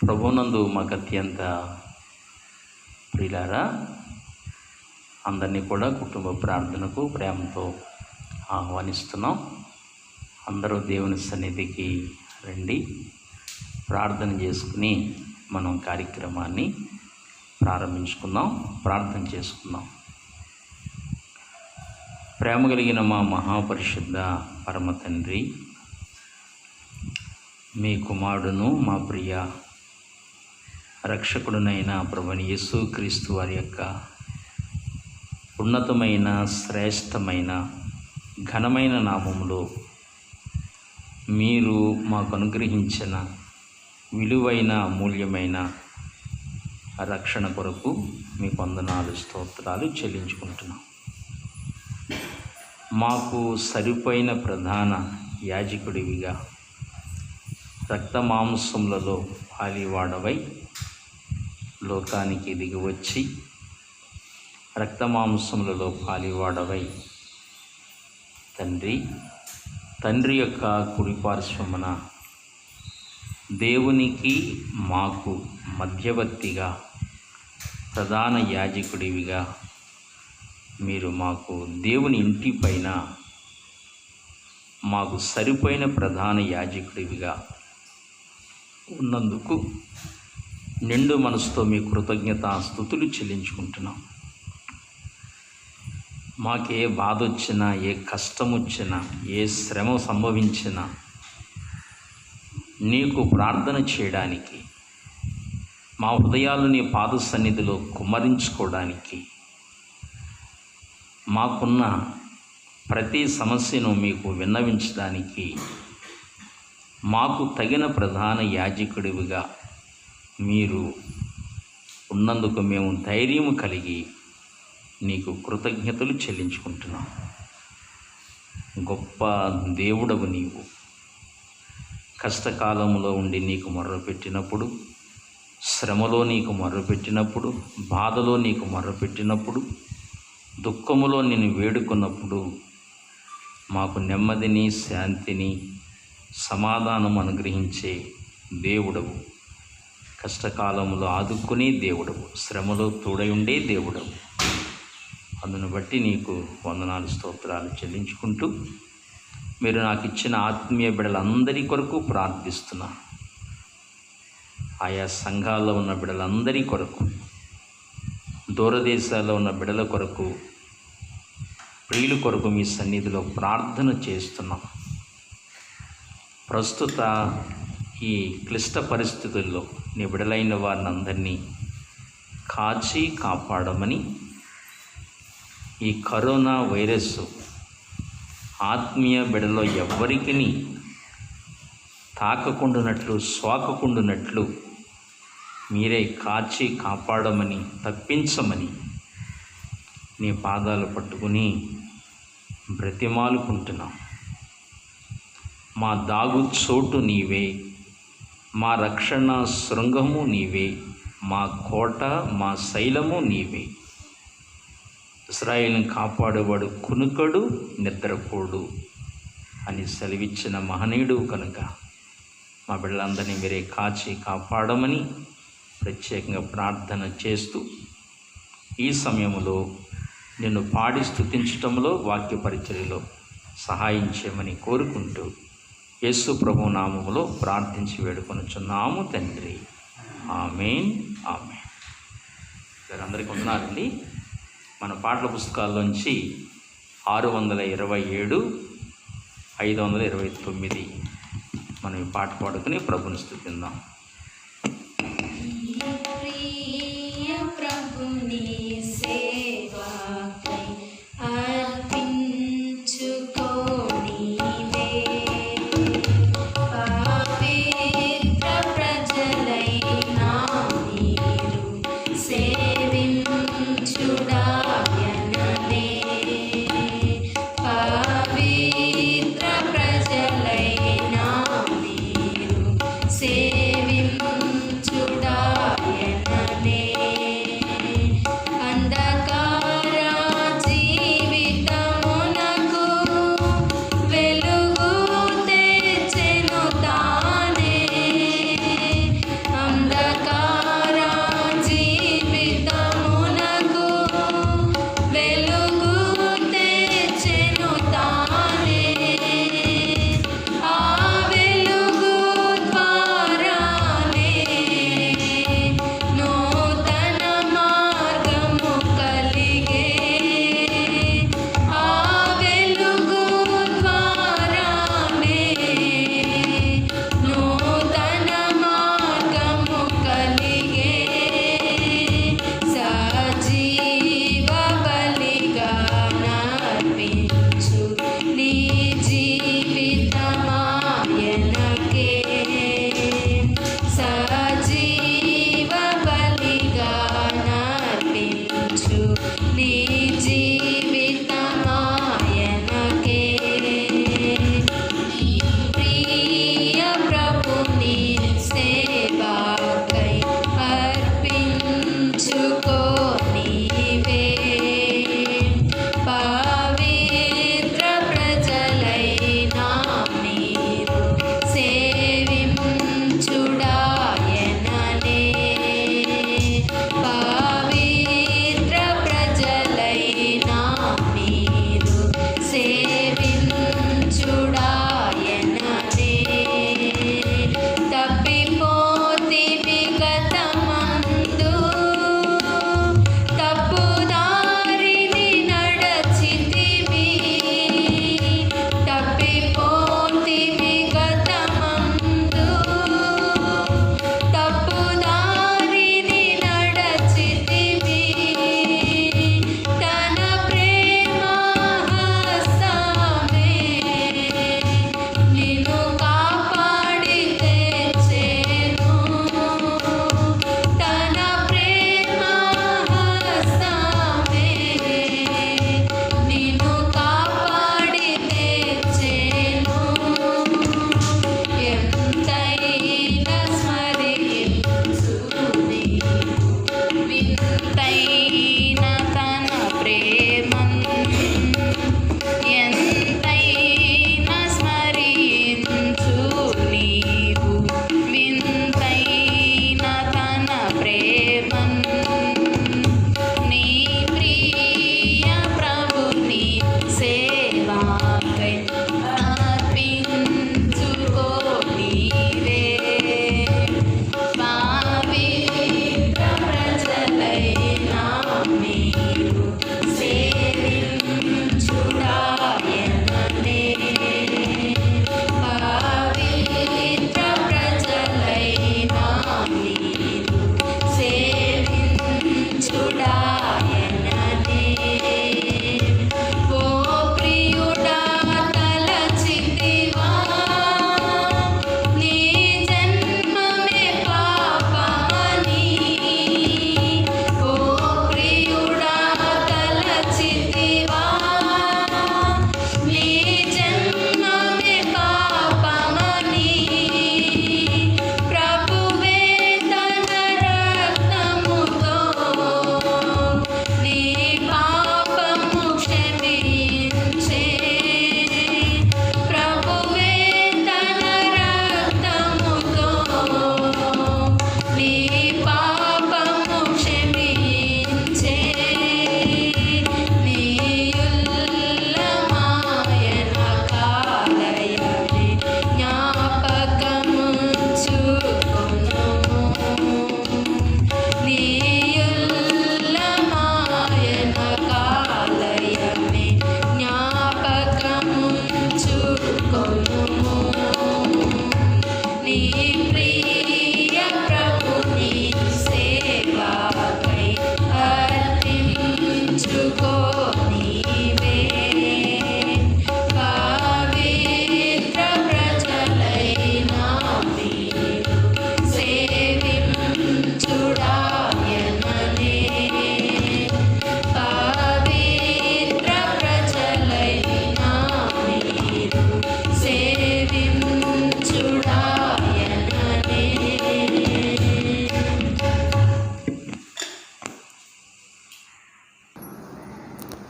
ప్రభునందు మాకు అత్యంత ప్రియులారా, అందరినీ కూడా కుటుంబ ప్రార్థనకు ప్రేమతో ఆహ్వానిస్తున్నాం. అందరూ దేవుని సన్నిధికి రండి, ప్రార్థన చేసుకుని మనం కార్యక్రమాన్ని ప్రారంభించుకుందాం. ప్రార్థన చేసుకుందాం. ప్రేమ కలిగిన మా మహాపరిశుద్ధ పరమ తండ్రి, మీ కుమారుడును మా ప్రియ రక్షకుడునైన ప్రభువైన యేసుక్రీస్తు వారి యొక్క ఉన్నతమైన, శ్రేష్టమైన, ఘనమైన నామములో మీరు మాకు అనుగ్రహించిన విలువైన, అమూల్యమైన రక్షణ కొరకు మీకు వందనాలు, స్తోత్రాలు చెల్లించుకుంటున్నాం. మాకు సరిపోయిన ప్రధాన యాజకుడివిగా రక్త మాంసములలో పాలివాడవై లోకానికి దిగివచ్చి రక్త మాంసములలో పాలివాడవై తండ్రి యొక్క కుడిపార్శ్వమున దేవునికి మాకు మధ్యవర్తిగా ప్రధాన యాజకుడివిగా మీరు మాకు దేవుని ఇంటి పైన మాకు సరిపోయిన ప్రధాన యాజకుడివిగా ఉన్నందుకు నిండు మనసుతో మీ కృతజ్ఞతాస్తుతులు చెల్లించుకుంటున్నాం. మాకే బాధ వచ్చినా, ఏ కష్టం వచ్చినా, ఏ శ్రమ సంభవించినా నీకు ప్రార్థన చేయడానికి, మా హృదయాలు నీ పాద సన్నిధిలో కుమ్మరించుకోవడానికి, మాకున్న ప్రతి సమస్యను మీకు విన్నవించడానికి మాకు తగిన ప్రధాన యాజకుడివిగా మీరు ఉన్నందుకు మేము ధైర్యం కలిగి నీకు కృతజ్ఞతలు చెల్లించుకుంటున్నాం. గొప్ప దేవుడవు నీవు. కష్టకాలంలో ఉండి నీకు మొర్రపెట్టినప్పుడు, శ్రమలో నీకు మొర్రపెట్టినప్పుడు, బాధలో నీకు మొర్రపెట్టినప్పుడు, దుఃఖములో నిన్ను వేడుకున్నప్పుడు మాకు నెమ్మదిని, శాంతిని, సమాధానం అనుగ్రహించే దేవుడవు. కష్టకాలంలో ఆదుకునే దేవుడవు, శ్రమలో తోడై ఉండే దేవుడవు. అందును బట్టి నీకు వందనాలు, స్తోత్రాలు చెల్లించుకుంటూ మీరు నాకు ఇచ్చిన ఆత్మీయ బిడ్డలందరి కొరకు ప్రార్థిస్తున్నా. ఆయా సంఘాల్లో ఉన్న బిడ్డలందరి కొరకు, దూరదేశాల్లో ఉన్న బిడ్డల కొరకు, ప్రియుల కొరకు మీ సన్నిధిలో ప్రార్థన చేస్తున్నాం. ప్రస్తుత ఈ క్లిష్ట పరిస్థితుల్లో నీ బిడ్డలైన వారిని అందరినీ కాచి కాపాడమని, ఈ కరోనా వైరస్ ఆత్మీయ బిడ్డలో ఎవ్వరికి తాకకుండానట్లు, సోకకుండానట్లు మీరే కాచి కాపాడమని, తప్పించమని నీ పాదాలు పట్టుకుని బ్రతిమాలుకుంటున్నాం. మా దాగు చోటు నీవే, మా రక్షణ శృంగము నీవే, మా కోట, మా శైలము నీవే. ఇశ్రాయేలును కాపాడేవాడు కునుకడు, నిద్రపోడు అని సెలవిచ్చిన మహనీయుడు కనుక మా బిడ్డలందరినీ మీరే కాచి కాపాడమని ప్రత్యేకంగా ప్రార్థన చేస్తూ ఈ సమయంలో నిన్ను పాడి స్తుతించటంలో, వాక్య పరిచర్యలో సహాయం చేయమని కోరుకుంటూ యేసు ప్రభు నామములో ప్రార్థించి వేడుకొనుచున్నాము తండ్రి. ఆమేన్, ఆమేన్. అందరికీ వందనాలండి. మన పాటల పుస్తకాల్లోంచి 627, 529 మనం ఈ పాట పాడుకుని ప్రభుని స్తుతిద్దాం. సేవించుడాయననే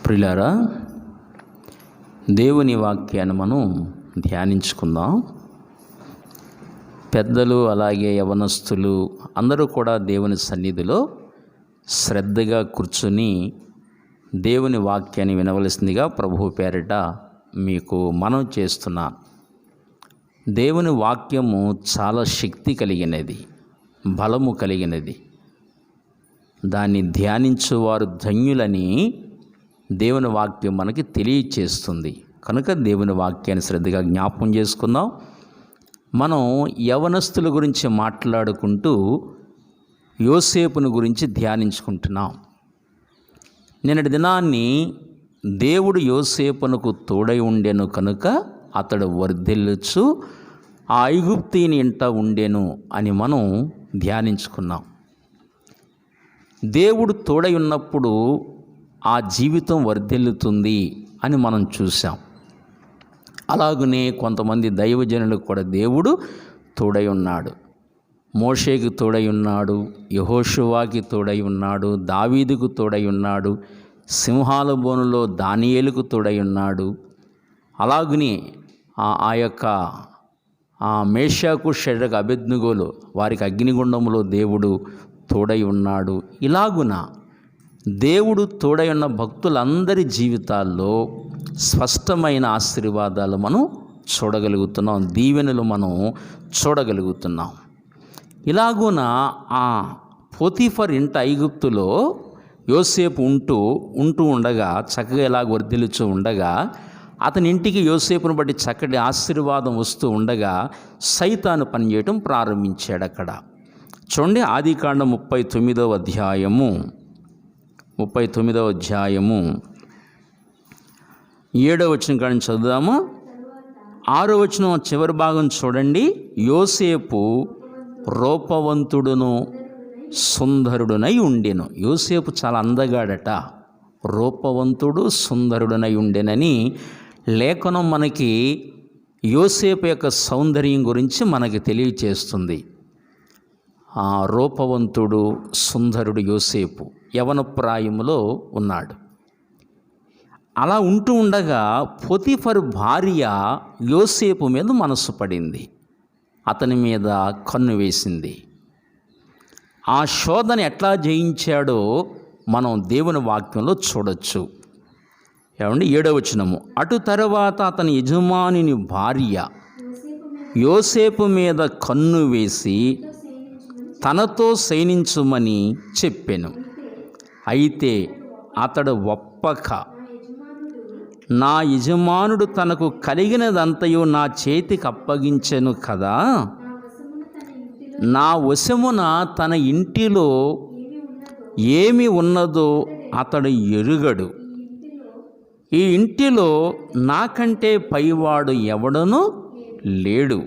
ప్రియులారా, దేవుని వాక్యాన్ని మనం ధ్యానించుకుందాం. పెద్దలు అలాగే యవనస్తులు అందరూ కూడా దేవుని సన్నిధిలో శ్రద్ధగా కూర్చుని దేవుని వాక్యాన్ని వినవలసిందిగా ప్రభువు పేరిట మీకు మనవి చేస్తున్నాను. దేవుని వాక్యము చాలా శక్తి కలిగినది, బలము కలిగినది. దాన్ని ధ్యానించువారు ధన్యులని దేవుని వాక్యం మనకి తెలియచేస్తుంది. కనుక దేవుని వాక్యాన్ని శ్రద్ధగా జ్ఞాపకం చేసుకుందాం. మనం యవనస్తుల గురించి మాట్లాడుకుంటూ యోసేపుని గురించి ధ్యానించుకుంటున్నాం. నిన్నటి దినాన్ని దేవుడు యోసేపునకు తోడై ఉండెను కనుక అతడు వర్ధిల్లుచు ఆ ఐగుప్తీని ఇంట ఉండెను అని మనం ధ్యానించుకున్నాం. దేవుడు తోడై ఉన్నప్పుడు ఆ జీవితం వర్ధిల్లుతుంది అని మనం చూసాం. అలాగనే కొంతమంది దైవజనులకు కూడా దేవుడు తోడై ఉన్నాడు. మోషేకి తోడై ఉన్నాడు, యెహోషువాకి తోడై ఉన్నాడు, దావీదుకు తోడై ఉన్నాడు, సింహాల బోనులో దానియేలుకు తోడై ఉన్నాడు. అలాగనే ఆ యొక్క మేషాకు షడ్రకు అబేద్నెగోలు వారికి అగ్నిగుండంలో దేవుడు తోడై ఉన్నాడు. ఇలాగున దేవుడు తోడై ఉన్న భక్తులందరి జీవితాల్లో స్పష్టమైన ఆశీర్వాదాలు మనం చూడగలుగుతున్నాం, దీవెనలు మనం చూడగలుగుతున్నాం. ఇలాగున ఆ పోతీఫర్ ఇంట ఐగుప్తులో యోసేపు ఉంటూ ఉండగా చక్కగా ఇలాగ వర్ధిల్లుచూ ఉండగా అతని ఇంటికి యోసేపును బట్టి చక్కటి ఆశీర్వాదం వస్తూ ఉండగా సైతాను పనిచేయటం ప్రారంభించాడు. అక్కడ చూడండి, ఆదికాండం 39వ అధ్యాయము 7వ వచనం కాడ నుంచి చదువుదాము. 6వ వచనం చివరి భాగం చూడండి. యోసేపు రూపవంతుడును సుందరుడునై ఉండెను. యోసేపు చాలా అందగాడట, రూపవంతుడు సుందరుడునై ఉండెనని లేఖనం మనకి యోసేపు యొక్క సౌందర్యం గురించి మనకి తెలియచేస్తుంది. ఆ రూపవంతుడు సుందరుడు యోసేపు యవన ప్రాయములో ఉన్నాడు. అలా ఉంటూ ఉండగా పోతీఫరు భార్య యోసేపు మీద మనసు పడింది, అతని మీద కన్ను వేసింది. ఆ శోధన ఎట్లా జయించాడో మనం దేవుని వాక్యంలో చూడొచ్చు. ఏమండి, 7వ వచనము, అటు తర్వాత అతని యజమానిని భార్య యోసేపు మీద కన్ను వేసి తనతో శయనించుమని చెప్పెను. అయితే అతడు ఒప్పక, నా యజమానుడు తనకు కలిగినదంతయు నా చేతికి అప్పగించెను కదా, నా వశమున తన ఇంటిలో ఏమి ఉన్నదో అతడు ఎరుగడు. ఈ ఇంటిలో నాకంటే పైవాడు ఎవడనూ లేడు.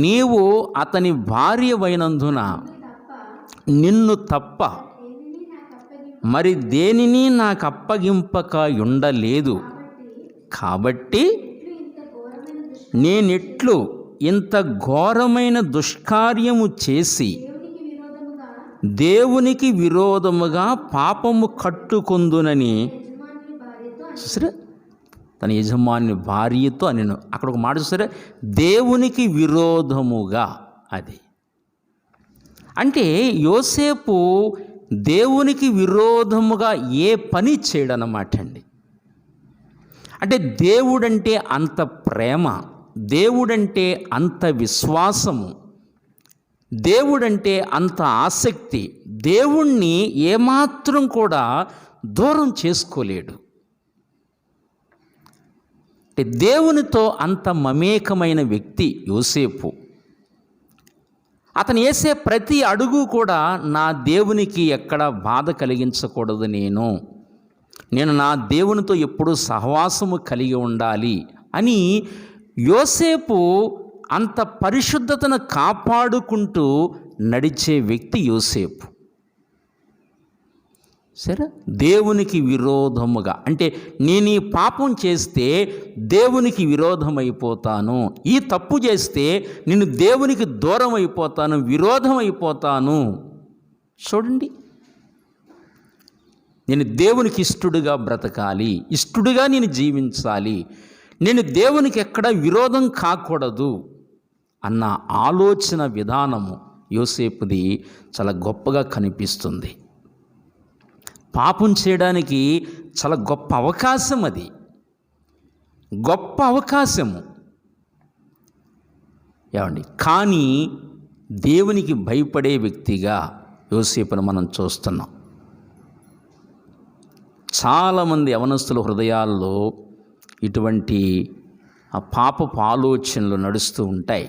నీవు అతని భార్యవైనందున నిన్ను తప్ప మరి దేనిని నాకు అప్పగింపక ఉండలేదు. కాబట్టి నేనెట్లు ఇంత ఘోరమైన దుష్కార్యము చేసి దేవునికి విరోధముగా పాపము కట్టుకొందునని చూసారా, తన యజమాని భార్యతో అని అక్కడ ఒక మాట చూసారా, దేవునికి విరోధముగా. అది అంటే యోసేపు దేవునికి విరోధముగా ఏ పని చేయడన్నమాట అండి. అంటే దేవుడంటే అంత ప్రేమ, దేవుడంటే అంత విశ్వాసము, దేవుడంటే అంత ఆసక్తి, దేవుణ్ణి ఏమాత్రం కూడా దూరం చేసుకోలేడు. అంటే దేవునితో అంత మమేకమైన వ్యక్తి యోసేపు. అతను వేసే ప్రతి అడుగు కూడా నా దేవునికి ఎక్కడ బాధ కలిగించకూడదు, నేను నా దేవునితో ఎప్పుడూ సహవాసము కలిగి ఉండాలి అని యోసేపు అంత పరిశుద్ధతను కాపాడుకుంటూ నడిచే వ్యక్తి యోసేపు. సరే, దేవునికి విరోధముగా అంటే నేను ఈ పాపం చేస్తే దేవునికి విరోధమైపోతాను, ఈ తప్పు చేస్తే నేను దేవునికి దూరం అయిపోతాను, విరోధం అయిపోతాను. చూడండి, నేను దేవునికి ఇష్టడుగా బ్రతకాలి, ఇష్టడుగా నేను జీవించాలి, నేను దేవునికి ఎక్కడ విరోధం కాకూడదు అన్న ఆలోచన విధానము యోసేపుది చాలా గొప్పగా కనిపిస్తుంది. పాపం చేయడానికి చాలా గొప్ప అవకాశం, అది గొప్ప అవకాశము ఏమండి. కానీ దేవునికి భయపడే వ్యక్తిగా యోసేపును మనం చూస్తున్నాం. చాలామంది యవనస్తుల హృదయాల్లో ఇటువంటి పాపపు ఆలోచనలు నడుస్తూ ఉంటాయి.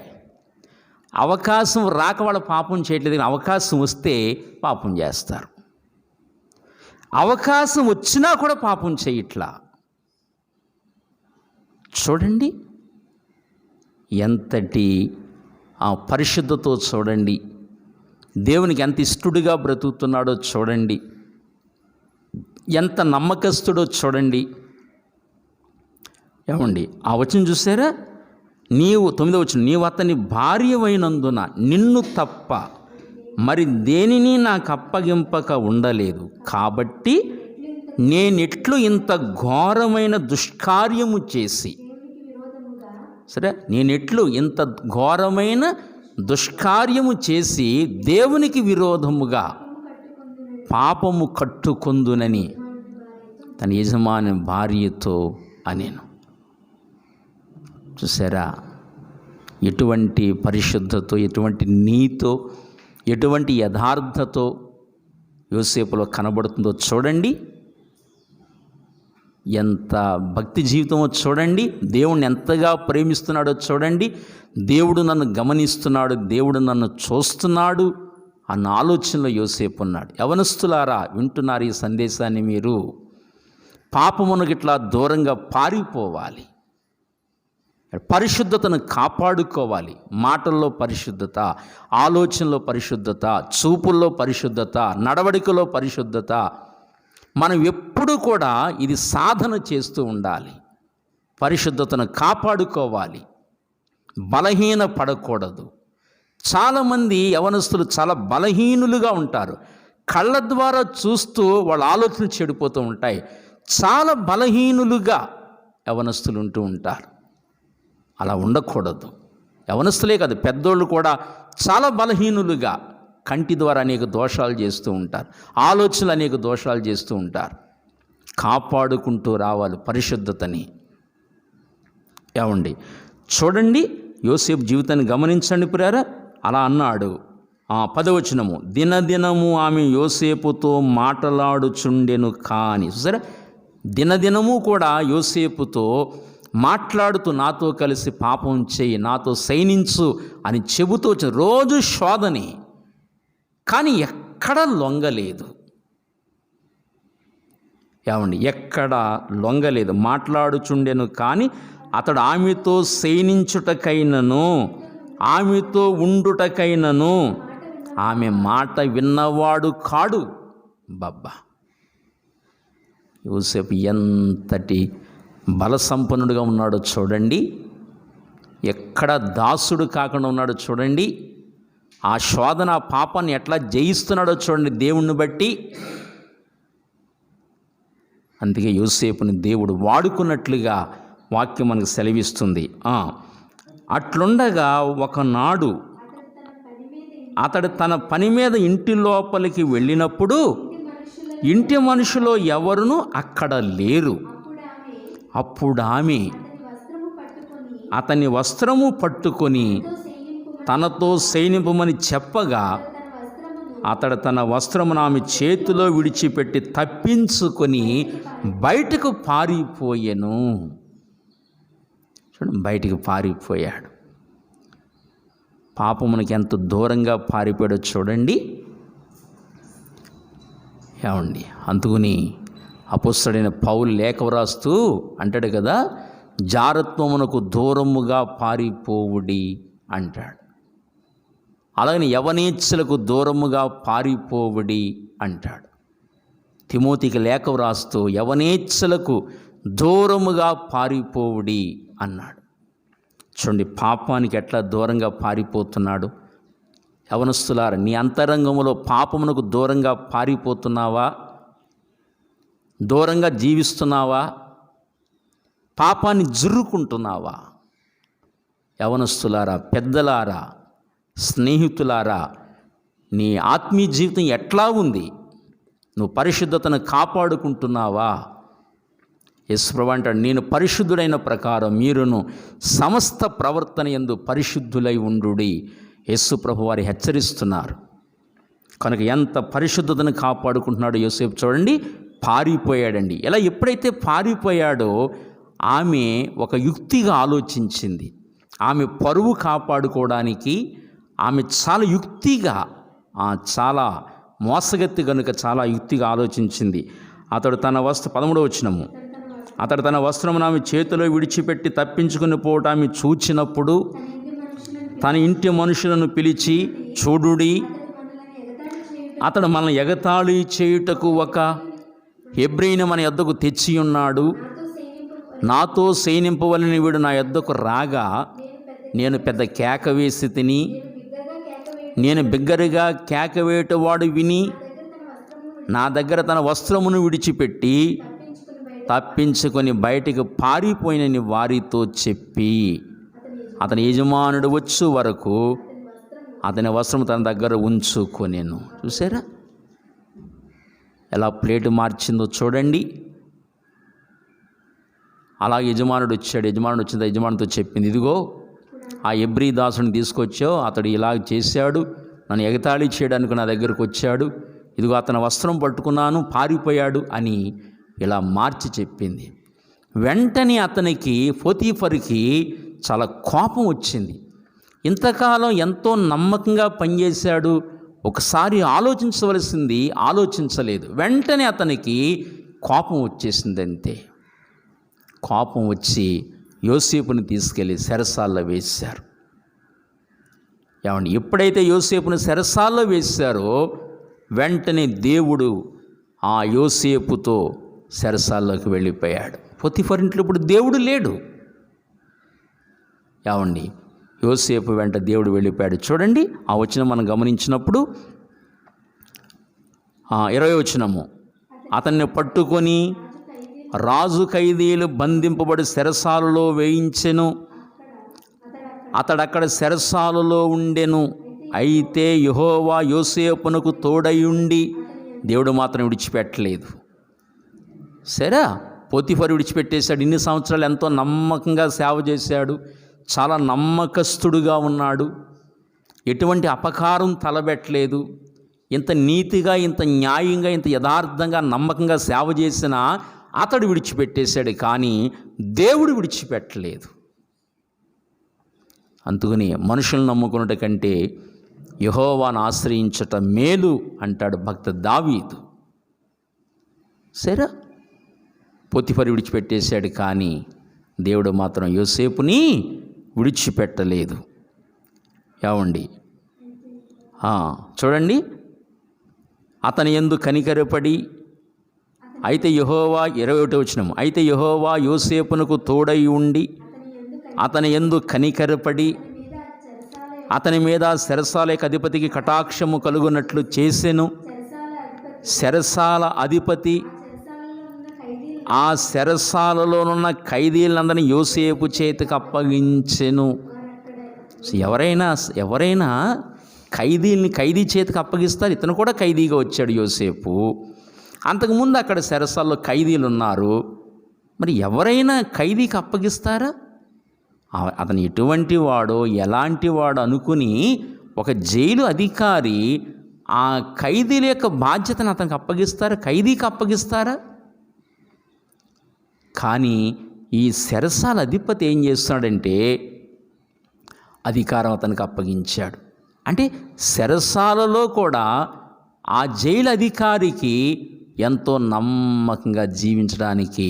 అవకాశం రాక వాళ్ళు పాపం చేయట్లేదు, అవకాశం వస్తే పాపం చేస్తారు. అవకాశం వచ్చినా కూడా పాపం చేయట్లా. చూడండి ఎంతటి పరిశుద్ధతో చూడండి, దేవునికి ఎంత ఇష్టడుగా బ్రతుకుతున్నాడో చూడండి, ఎంత నమ్మకస్తుడో చూడండి. ఏమండి ఆ వచనం చూసారా? 9వ వచనం, నీవు అతని భార్యవైనందున నిన్ను తప్ప మరి దేనిని నాకు అప్పగింపక ఉండలేదు, కాబట్టి నేనెట్లు ఇంత ఘోరమైన దుష్కార్యము చేసి, సరే, నేనెట్లు ఇంత ఘోరమైన దుష్కార్యము చేసి దేవునికి విరోధముగా పాపము కట్టుకొందునని తన యజమాని భార్యతో అనేను. చూసారా ఎటువంటి పరిశుద్ధతో, ఎటువంటి నీతో, ఎటువంటి యథార్థతో యోసేపులో కనబడుతుందో చూడండి. ఎంత భక్తి జీవితమో చూడండి, దేవుణ్ణి ఎంతగా ప్రేమిస్తున్నాడో చూడండి, దేవుడు నన్ను గమనిస్తున్నాడు, దేవుడు నన్ను చూస్తున్నాడు అన్న ఆలోచనలో యోసేపు ఉన్నాడు. యవనస్తులారా, వింటున్నారు ఈ సందేశాన్ని మీరు? పాపమునకు ఇట్లా దూరంగా పారిపోవాలి, పరిశుద్ధతను కాపాడుకోవాలి. మాటల్లో పరిశుద్ధత, ఆలోచనలో పరిశుద్ధత, చూపుల్లో పరిశుద్ధత, నడవడికలో పరిశుద్ధత. మనం ఎప్పుడు కూడా ఇది సాధన చేస్తూ ఉండాలి. పరిశుద్ధతను కాపాడుకోవాలి, బలహీన పడకూడదు. చాలామంది యవనస్తులు చాలా బలహీనులుగా ఉంటారు. కళ్ళ ద్వారా చూస్తూ వాళ్ళ ఆలోచనలు చెడిపోతూ ఉంటాయి. చాలా బలహీనులుగా యవనస్తులు ఉంటూ ఉంటారు. అలా ఉండకూడదు. యవనస్తులే కాదు, పెద్దోళ్ళు కూడా చాలా బలహీనులుగా కంటి ద్వారా అనేక దోషాలు చేస్తూ ఉంటారు, ఆలోచనలు అనేక దోషాలు చేస్తూ ఉంటారు. కాపాడుకుంటూ రావాలి పరిశుద్ధతని. ఏమండి చూడండి యోసేపు జీవితాన్ని గమనించండి ప్రియారా. అలా అన్నాడు. 10వ వచనము, దినదినము ఆమె యోసేపుతో మాట్లాడుచుండెను. కానీ సరే, దినదినము కూడా యోసేపుతో మాట్లాడుతూ నాతో కలిసి పాపం చేయి, నాతో సైనించు అని చెబుతూ వచ్చిన రోజు శోధని, కానీ ఎక్కడ లొంగలేదు. ఏమండి ఎక్కడ లొంగలేదు. మాట్లాడుచుండెను కానీ అతడు ఆమెతో సైనించుటకైనను ఆమెతో ఉండుటకైనను ఆమె మాట విన్నవాడు కాడు. బాబా, యోసేపు ఎంతటి బలసంపన్నుడుగా ఉన్నాడో చూడండి, ఎక్కడ దాసుడు కాకుండా ఉన్నాడో చూడండి, ఆ శోధన పాపాన్ని ఎట్లా జయిస్తున్నాడో చూడండి దేవుణ్ణి బట్టి. అందుకే యోసేపుని దేవుడు వాడుకున్నట్లుగా వాక్యం మనకు సెలవిస్తుంది. అట్లుండగా ఒకనాడు అతడు తన పని మీద ఇంటి లోపలికి వెళ్ళినప్పుడు ఇంటి మనుషులో ఎవరునూ అక్కడ లేరు. అప్పుడు ఆమె అతని వస్త్రము పట్టుకొని తనతో సైనింపమని చెప్పగా అతడు తన వస్త్రమును ఆమె చేతిలో విడిచిపెట్టి తప్పించుకొని బయటకు పారిపోయెను. చూడండి, బయటికి పారిపోయాడు. పాపమునకి ఎంత దూరంగా పారిపోయాడో చూడండి. ఏమండి అందుకుని అపొస్తలుడైన పౌలు లేఖ వ్రాస్తూ అంటాడు కదా, జారత్వమునకు దూరముగా పారిపోవుడి అంటాడు. అలాగని యవనేచ్ఛలకు దూరముగా పారిపోవుడి అంటాడు. తిమోతికి లేఖ వ్రాస్తూ యవనేచ్ఛలకు దూరముగా పారిపోవుడి అన్నాడు. చూడండి పాపానికి ఎట్లా దూరంగా పారిపోతున్నాడు. యవనస్తులారా, నీ అంతరంగంలో పాపమునకు దూరంగా పారిపోతున్నావా? దూరంగా జీవిస్తున్నావా? పాపాన్ని జుర్రుకుంటున్నావా? యవనస్తులారా, పెద్దలారా, స్నేహితులారా, నీ ఆత్మీయ జీవితం ఎట్లా ఉంది? నువ్వు పరిశుద్ధతను కాపాడుకుంటున్నావా? యేసు ప్రభువు అంటాడు, నేను పరిశుద్ధుడైన ప్రకారం మీరును సమస్త ప్రవర్తన యందు పరిశుద్ధులై ఉండుడి. యేసు ప్రభువు వారు హెచ్చరిస్తున్నారు. కనుక ఎంత పరిశుద్ధతను కాపాడుకుంటున్నాడో యోసేపు చూడండి, పారిపోయాడండి. ఇలా ఎప్పుడైతే పారిపోయాడో ఆమె ఒక యుక్తిగా ఆలోచించింది. ఆమె పరువు కాపాడుకోవడానికి ఆమె చాలా యుక్తిగా, చాలా మోసగత్తి కనుక చాలా యుక్తిగా ఆలోచించింది. అతడు తన 13వ వచనము, అతడు తన వస్త్రమును ఆమె చేతిలో విడిచిపెట్టి తప్పించుకుని పోవటం ఆమె చూచినప్పుడు తన ఇంటి మనుషులను పిలిచి, చూడుడి, అతడు మనల్ని ఎగతాళి చేయుటకు ఒక హెబ్రీని మన యొద్దకు తెచ్చి ఉన్నాడు. నాతో సైనింపవలని వీడు నా యొద్దకు రాగా నేను పెద్ద కేక వేసి తిని, నేను బిగ్గరగా కేక వేయటవాడు విని నా దగ్గర తన వస్త్రమును విడిచిపెట్టి తప్పించుకొని బయటికి పారిపోయినని వారితో చెప్పి, అతని యజమానుడు వచ్చు వరకు అతని వస్త్రం తన దగ్గర ఉంచుకొనెను. చూసారా ఎలా ప్లేటు మార్చిందో చూడండి. అలా యజమానుడు వచ్చాడు. యజమానుడు వచ్చిన యజమానితో చెప్పింది, ఇదిగో ఆ ఎబ్రీ దాసుని తీసుకొచ్చావు, అతడు ఇలా చేశాడు, నన్ను ఎగతాళి చేయడానికి నా దగ్గరకు వచ్చాడు, ఇదిగో అతని వస్త్రం పట్టుకున్నాను, పారిపోయాడు అని ఇలా మార్చి చెప్పింది. వెంటనే అతనికి, పోతీఫరుకి చాలా కోపం వచ్చింది. ఇంతకాలం ఎంతో నమ్మకంగా పనిచేశాడు, ఒకసారి ఆలోచించవలసింది ఆలోచించలేదు. వెంటనే అతనికి కోపం వచ్చేసింది. అంతే, కోపం వచ్చి యోసేపుని తీసుకెళ్ళి చెరసాల్లో వేశారు. ఏమండి, ఎప్పుడైతే యోసేపుని చెరసాల్లో వేశారో వెంటనే దేవుడు ఆ యోసేపుతో చెరసాల్లోకి వెళ్ళిపోయాడు. పోతీఫరు ఇంట్లో ఇప్పుడు దేవుడు లేడు. ఏమండి, యోసేపు వెంట దేవుడు వెళ్ళిపోయాడు. చూడండి ఆ వచనం మనం గమనించినప్పుడు 20వ వచనము, అతన్ని పట్టుకొని రాజు ఖైదీలు బంధింపబడి చెరసాలలో వేయించెను. అతడక్కడ చెరసాలలో ఉండెను. అయితే యెహోవా యోసేపునకు తోడయుండి, దేవుడు మాత్రం విడిచిపెట్టలేదు. సరే, పోతీఫరు విడిచిపెట్టేశాడు. ఇన్ని సంవత్సరాలు ఎంతో నమ్మకంగా సేవ చేశాడు, చాలా నమ్మకస్తుడుగా ఉన్నాడు, ఎటువంటి అపకారం తలబెట్టలేదు. ఇంత నీతిగా, ఇంత న్యాయంగా, ఇంత యథార్థంగా, నమ్మకంగా సేవ చేసిన అతడు విడిచిపెట్టేశాడు, కానీ దేవుడు విడిచిపెట్టలేదు. అందుకని మనుషులను నమ్ముకున్నట కంటే యెహోవాను ఆశ్రయించట మేలు అంటాడు భక్త దావీదు. సరే, పోతీఫరు విడిచిపెట్టేశాడు, కానీ దేవుడు మాత్రం యోసేపుని విడిచిపెట్టలేదు. ఏమండి, చూడండి, అతని యందు కనికరపడి, అయితే యెహోవా 21వ వచనం, అయితే యెహోవా యోసేపునకు తోడై ఉండి అతని యందు కనికరపడి అతని మీద చెరసాలకు అధిపతికి కటాక్షము కలుగునట్లు చేసెను. చెరసాల అధిపతి ఆ చెరసాలలోనున్న ఖైదీలందరినీ యోసేపు చేతికి అప్పగించెను. ఎవరైనా ఖైదీ చేతికి అప్పగిస్తారు. ఇతను కూడా ఖైదీగా వచ్చాడు యోసేపు. అంతకుముందు అక్కడ చెరసాల్లో ఖైదీలు ఉన్నారు. మరి ఎవరైనా ఖైదీకి అప్పగిస్తారా? అతను ఎటువంటి వాడో, ఎలాంటి వాడో అనుకుని ఒక జైలు అధికారి ఆ ఖైదీల యొక్క బాధ్యతను అతనికి అప్పగిస్తారా? ఖైదీకి అప్పగిస్తారా? కానీ ఈ చెరసాల అధిపతి ఏం చేస్తున్నాడంటే అధికారం అతనికి అప్పగించాడు. అంటే చెరసాలలో కూడా ఆ జైలు అధికారికి ఎంతో నమ్మకంగా జీవించడానికి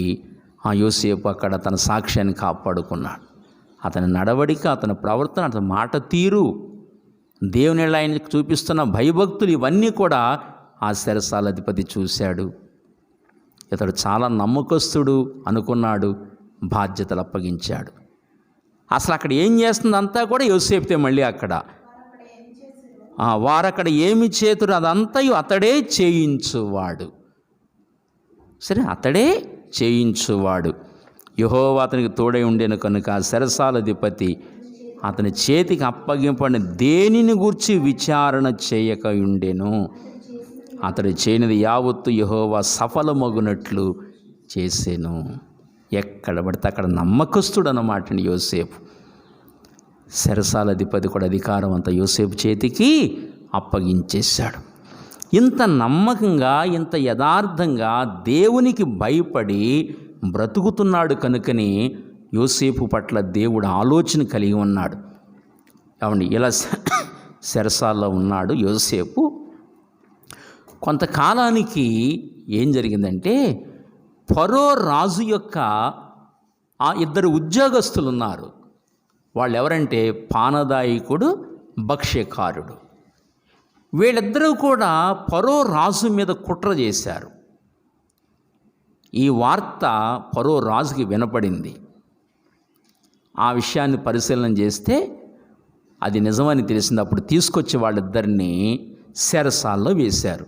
ఆ యోసేపు అక్కడ తన సాక్ష్యాన్ని కాపాడుకున్నాడు. అతని నడవడిక, అతని ప్రవర్తన, అతని మాట తీరు, దేవుని ఆయనకు చూపిస్తున్న భయభక్తులు, ఇవన్నీ కూడా ఆ చెరసాల అధిపతి చూశాడు. ఇతడు చాలా నమ్మకస్తుడు అనుకున్నాడు, బాధ్యతలు అప్పగించాడు. అసలు అక్కడ ఏం చేస్తుంది అంతా కూడా యోసేపుతే. మళ్ళీ అక్కడ వారక్కడ ఏమి చేతురు అదంతయు అతడే చేయించువాడు. సరే, అతడే చేయించువాడు. యెహోవా అతనికి తోడై ఉండెను కనుక చెరసాలధిపతి అతని చేతికి అప్పగింపబడిన దేనిని గూర్చి విచారణ చేయక ఉండెను. అతడు చేయనిది యావత్తు యెహోవా సఫలమగునట్లు చేసెను. ఎక్కడ పడితే అక్కడ నమ్మకస్తుడు అన్నమాట యోసేపు. చెరసాలధిపతి కూడా అధికారం అంతా యోసేపు చేతికి అప్పగించేశాడు. ఇంత నమ్మకంగా, ఇంత యథార్థంగా దేవునికి భయపడి బ్రతుకుతున్నాడు కనుకని యోసేపు పట్ల దేవుడు ఆలోచన కలిగి ఉన్నాడు. ఏమండి, ఇలా చెరసాల్లో ఉన్నాడు యోసేపు. కొంతకాలానికి ఏం జరిగిందంటే, ఫరో రాజు యొక్క ఆ ఇద్దరు ఉద్యోగస్తులు ఉన్నారు. వాళ్ళు ఎవరంటే పానదాయకుడు, భక్ష్యకారుడు. వీళ్ళిద్దరూ కూడా ఫరో రాజు మీద కుట్ర చేశారు. ఈ వార్త ఫరో రాజుకి వినపడింది. ఆ విషయాన్ని పరిశీలన చేస్తే అది నిజమని తెలిసింది. అప్పుడు తీసుకొచ్చి వాళ్ళిద్దరిని చెరసాల్లో వేశారు.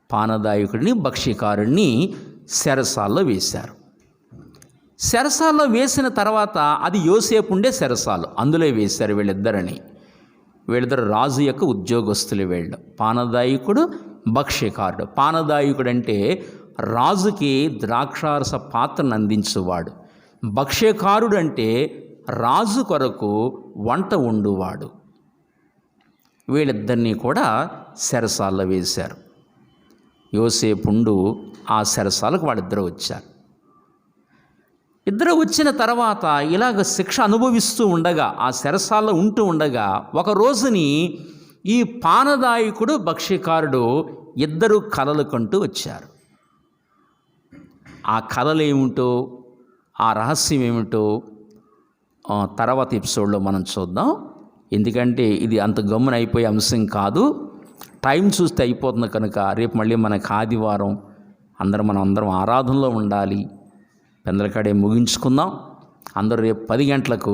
పానదాయకుడిని, భక్ష్యకారుడిని చెరసాల్లో వేశారు. చెరసాల్లో వేసిన తర్వాత అది యోసేపు ఉండే చెరసాలు, అందులో వేశారు వీళ్ళిద్దరిని. వీళ్ళిద్దరు రాజు యొక్క ఉద్యోగస్తులు. వీళ్ళు పానదాయకుడు, భక్ష్యకారుడు. పానదాయకుడు అంటే రాజుకి ద్రాక్షారస పాత్రను అందించువాడు. భక్ష్యకారుడు అంటే రాజు కొరకు వంట వండువాడు. వీళ్ళిద్దరినీ కూడా చెరసాల్లో వేశారు. యోసేపుండు ఆ చెరసాలకు వాళ్ళిద్దరూ వచ్చారు. ఇద్దరు వచ్చిన తర్వాత ఇలాగ శిక్ష అనుభవిస్తూ ఉండగా, ఆ చెరసాల్లో ఉంటూ ఉండగా, ఒక రోజుని ఈ పానదాయకుడు, భక్ష్యకారుడు ఇద్దరు కలలు కంటూ వచ్చారు. ఆ కలలు ఏమిటో, ఆ రహస్యం ఏమిటో తర్వాత ఎపిసోడ్లో మనం చూద్దాం. ఎందుకంటే ఇది అంత గమ్మున అయిపోయే అంశం కాదు. టైం చూస్తే అయిపోతుంది కనుక రేపు మళ్ళీ మనకు ఆదివారం మనం అందరం ఆరాధనలో ఉండాలి. పెందలకాడే ముగించుకుందాం. అందరూ రేపు 10 గంటలకు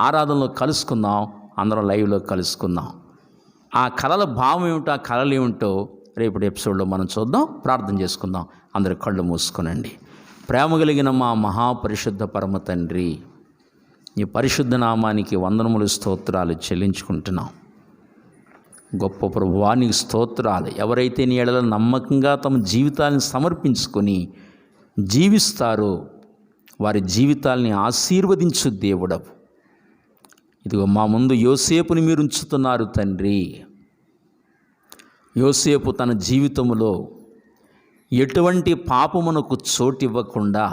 ఆరాధనలో కలుసుకుందాం. అందరం లైవ్లో కలుసుకుందాం. ఆ కళల భావం ఏమిటో, ఆ కళలు ఏమిటో రేపటి ఎపిసోడ్లో మనం చూద్దాం. ప్రార్థన చేసుకుందాం. అందరూ కళ్ళు మూసుకునండి. ప్రేమ కలిగిన మా మహాపరిశుద్ధ పరమ తండ్రి, ఈ పరిశుద్ధ నామానికి వందనములు, స్తోత్రాలు చెల్లించుకుంటున్నాం. గొప్ప ప్రభువా, నీకు స్తోత్రాలు. ఎవరైతే నీ ఎడల నమ్మకంగా తమ జీవితాలను సమర్పించుకొని జీవిస్తారో వారి జీవితాల్ని ఆశీర్వదించు దేవుడవు. ఇదిగో మా ముందు యోసేపుని మీరు ఉంచుతున్నారు తండ్రి. యోసేపు తన జీవితంలో ఎటువంటి పాపమునకు చోటివ్వకుండా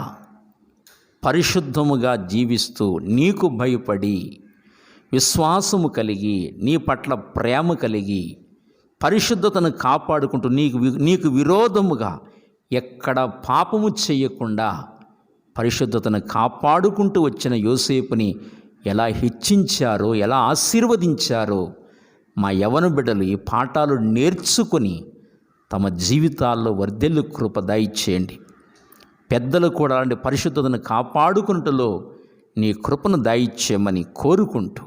పరిశుద్ధముగా జీవిస్తూ నీకు భయపడి, విశ్వాసము కలిగి, నీ పట్ల ప్రేమ కలిగి, పరిశుద్ధతను కాపాడుకుంటూ నీకు విరోధముగా ఎక్కడ పాపము చేయకుండా పరిశుద్ధతను కాపాడుకుంటూ వచ్చిన యోసేపుని ఎలా హెచ్చించారో, ఎలా ఆశీర్వదించారో మా యవన బిడ్డలు ఈ పాఠాలు నేర్చుకొని తమ జీవితాల్లో వర్ధిల్లు కృప దయచేయండి. పెద్దలు కూడా అలాంటి పరిశుద్ధతను కాపాడుకుంటలో నీ కృపను దయచేయమని కోరుకుంటూ,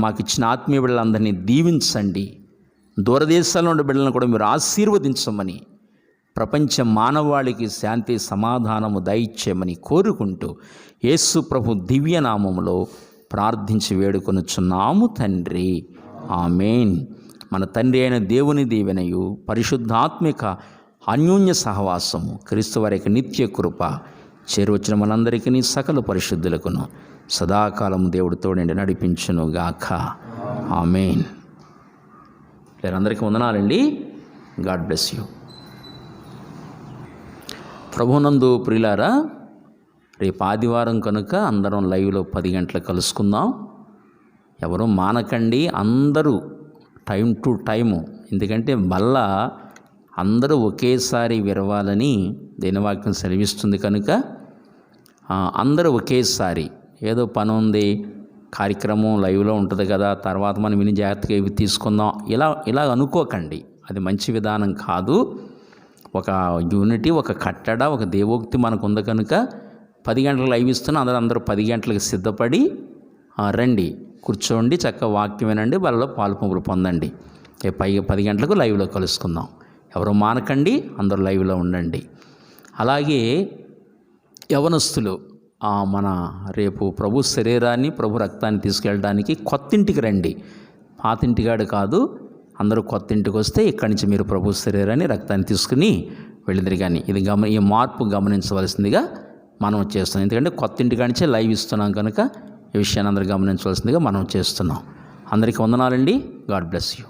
మాకు ఇచ్చిన ఆత్మీయ బిడ్డలందరినీ దీవించండి. దూరదేశాల్లో ఉండే బిడ్డలను కూడా మీరు ఆశీర్వదించమని, ప్రపంచ మానవాళికి శాంతి సమాధానము దయచేయమని కోరుకుంటూ యేసు ప్రభు దివ్యనామములో ప్రార్థించి వేడుకొనుచున్నాము తండ్రి. ఆమేన్. మన తండ్రి అయిన దేవుని దీవెనయు, పరిశుద్ధాత్మిక అన్యోన్య సహవాసము, క్రీస్తు వారి యొక్క నిత్య కృప చేరువచ్చిన మనందరికీ సకల పరిశుద్ధులకును సదాకాలము దేవుడు తోడండి నడిపించును గాక. ఆమేన్. అందరికీ వందనాలండి. God bless you. ప్రభునందు ప్రియులారా, రేపు ఆదివారం కనుక అందరం లైవ్లో 10 గంటలకు కలుసుకుందాం. ఎవరు మానకండి, అందరూ టైం టు టైము. ఎందుకంటే మళ్ళా అందరూ ఒకేసారి విరవాలని దేనివాక్యం సెలవిస్తుంది కనుక అందరూ ఒకేసారి, ఏదో పని ఉంది, కార్యక్రమం లైవ్లో ఉంటుంది కదా, తర్వాత మనం విని జాగ్రత్తగా ఇవి తీసుకుందాం, ఇలా అనుకోకండి. అది మంచి విధానం కాదు. ఒక యూనిటీ, ఒక కట్టడ, ఒక దేవోక్తి మనకు ఉంది కనుక 10 గంటలకు లైవ్ ఇస్తున్నా. అందరూ 10 గంటలకు సిద్ధపడి రండి, కూర్చోండి, చక్కగా వాక్యం వినండి, వాళ్ళలో పాలుపంపులు పొందండి. 10 గంటలకు లైవ్లో కలుసుకుందాం. ఎవరు మానకండి, అందరూ లైవ్లో ఉండండి. అలాగే యవనస్తులు మన రేపు ప్రభు శరీరాన్ని, ప్రభు రక్తాన్ని తీసుకెళ్ళడానికి కొత్తింటికి రండి. పాతింటిగాడు కాదు, అందరూ కొత్తింటికి వస్తే ఇక్కడి నుంచి మీరు ప్రభు శరీరాన్ని, రక్తాన్ని తీసుకుని వెళ్ళిద్దరు. కానీ ఈ మార్పు గమనించవలసిందిగా మనం చేస్తున్నాం. ఎందుకంటే కొత్తింటికాడి నుంచే లైవ్ ఇస్తున్నాం కనుక ఈ విషయాన్ని అందరూ గమనించవలసిందిగా మనం చేస్తున్నాం. అందరికీ వందనాలండి. God bless you.